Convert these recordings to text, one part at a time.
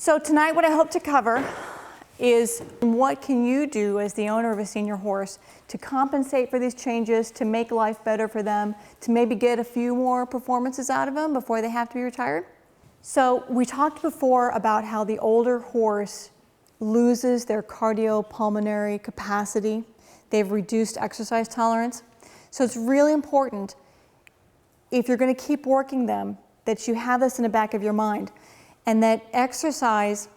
So tonight what I hope to cover is what can you do as the owner of a senior horse to compensate for these changes, to make life better for them, to maybe get a few more performances out of them before they have to be retired. So we talked before about how the older horse loses their cardiopulmonary capacity. They've reduced exercise tolerance. So it's really important, if you're going to keep working them, that you have this in the back of your mind, and that exercise,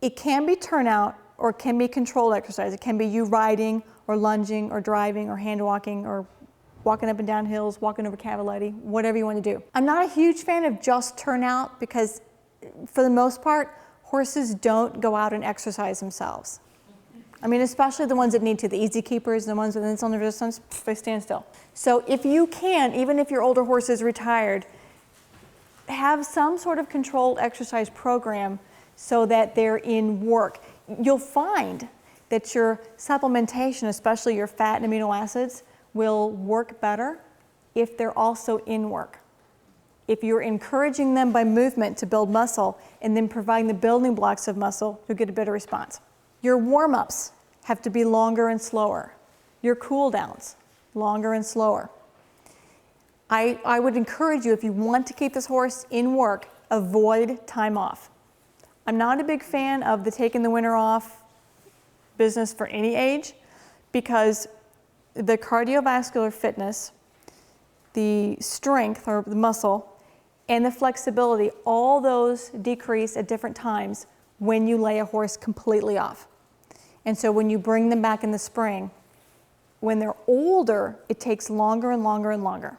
it can be turnout or it can be controlled exercise. It can be you riding or lunging or driving or hand walking or walking up and down hills, walking over cavaletti, whatever you want to do. I'm not a huge fan of just turnout because for the most part, horses don't go out and exercise themselves. I mean, especially the ones that need to, the easy keepers, the ones with insulin resistance, they stand still. So if you can, even if your older horse is retired, have some sort of controlled exercise program so that they're in work. You'll find that your supplementation, especially your fat and amino acids, will work better if they're also in work. If you're encouraging them by movement to build muscle and then providing the building blocks of muscle, you'll get a better response. Your warm-ups have to be longer and slower. Your cool-downs, longer and slower. I would encourage you, if you want to keep this horse in work, avoid time off. I'm not a big fan of the taking the winter off business for any age, because the cardiovascular fitness, the strength or the muscle, and the flexibility, all those decrease at different times when you lay a horse completely off. And so when you bring them back in the spring, when they're older, it takes longer and longer and longer.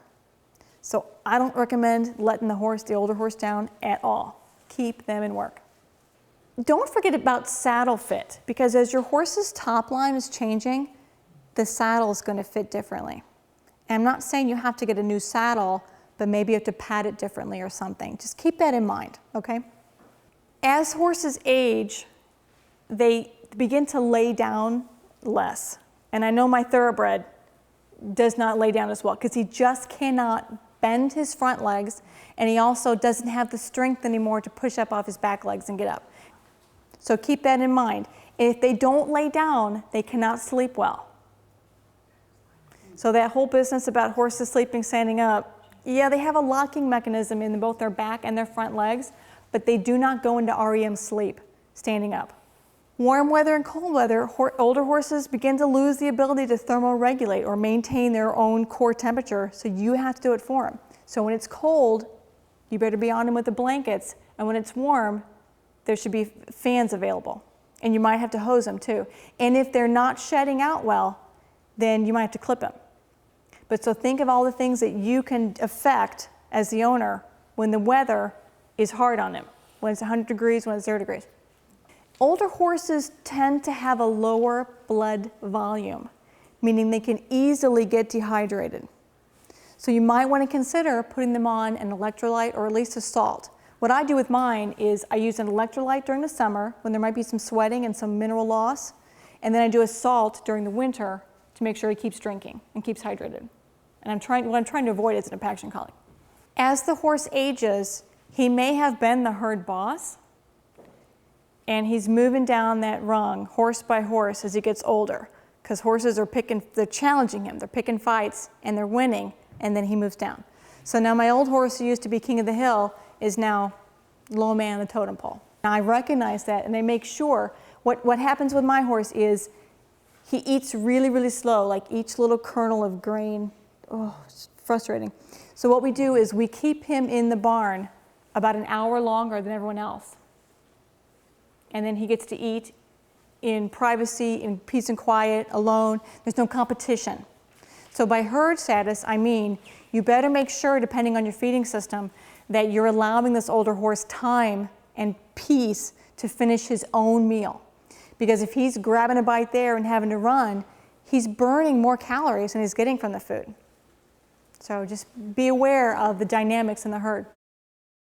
So I don't recommend letting the older horse down at all. Keep them in work. Don't forget about saddle fit, because as your horse's top line is changing, the saddle is going to fit differently. And I'm not saying you have to get a new saddle, but maybe you have to pad it differently or something. Just keep that in mind, okay? As horses age, they begin to lay down less. And I know my thoroughbred does not lay down as well because he just cannot bend his front legs, and he also doesn't have the strength anymore to push up off his back legs and get up. So keep that in mind. If they don't lay down, they cannot sleep well. So that whole business about horses sleeping standing up, yeah, they have a locking mechanism in both their back and their front legs, but they do not go into REM sleep standing up. Warm weather and cold weather, older horses begin to lose the ability to thermoregulate or maintain their own core temperature, so you have to do it for them. So when it's cold, you better be on them with the blankets, and when it's warm, there should be fans available. And you might have to hose them too. And if they're not shedding out well, then you might have to clip them. But so think of all the things that you can affect as the owner when the weather is hard on them, when it's 100 degrees, when it's 0 degrees. Older horses tend to have a lower blood volume, meaning they can easily get dehydrated. So you might want to consider putting them on an electrolyte or at least a salt. What I do with mine is I use an electrolyte during the summer when there might be some sweating and some mineral loss, and then I do a salt during the winter to make sure he keeps drinking and keeps hydrated. And what I'm trying to avoid is an impaction collie. As the horse ages, he may have been the herd boss, and he's moving down that rung, horse by horse, as he gets older, because horses are they're challenging him, they're picking fights, and they're winning, and then he moves down. So now my old horse who used to be king of the hill is now low man on the totem pole. Now I recognize that, and I make sure, what happens with my horse is he eats really, really slow, like each little kernel of grain. Oh, it's frustrating. So what we do is we keep him in the barn about an hour longer than everyone else. And then he gets to eat in privacy, in peace and quiet, alone. There's no competition. So by herd status, I mean you better make sure, depending on your feeding system, that you're allowing this older horse time and peace to finish his own meal. Because if he's grabbing a bite there and having to run, he's burning more calories than he's getting from the food. So just be aware of the dynamics in the herd.